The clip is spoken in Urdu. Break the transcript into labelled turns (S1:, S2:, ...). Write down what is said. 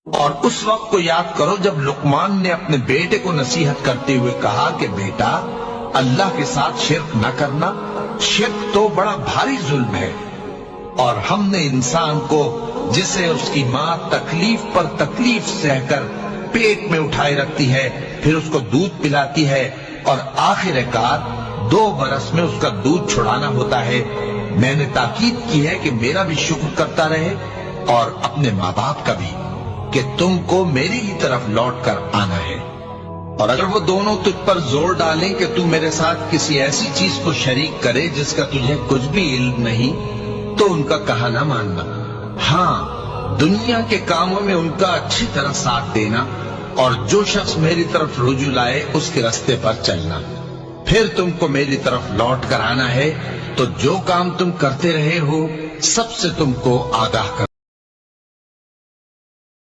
S1: اور اس وقت کو یاد کرو جب لقمان نے اپنے بیٹے کو نصیحت کرتے ہوئے کہا کہ بیٹا اللہ کے ساتھ شرک نہ کرنا، شرک تو بڑا بھاری ظلم ہے، اور ہم نے انسان کو جسے اس کی ماں تکلیف پر تکلیف سہ کر پیٹ میں اٹھائے رکھتی ہے، پھر اس کو دودھ پلاتی ہے اور آخر کار 2 برس میں اس کا دودھ چھڑانا ہوتا ہے، میں نے تاکید کی ہے کہ میرا بھی شکر کرتا رہے اور اپنے ماں باپ کا بھی، کہ تم کو میری ہی طرف لوٹ کر آنا ہے۔ اور اگر وہ دونوں تجھ پر زور ڈالیں کہ تم میرے ساتھ کسی ایسی چیز کو شریک کرے جس کا تجھے کچھ بھی علم نہیں، تو ان کا کہا نہ ماننا، ہاں دنیا کے کاموں میں ان کا اچھی طرح ساتھ دینا، اور جو شخص میری طرف رجوع لائے اس کے راستے پر چلنا، پھر تم کو میری طرف لوٹ کر آنا ہے، تو جو کام تم کرتے رہے ہو سب سے تم کو آگاہ کر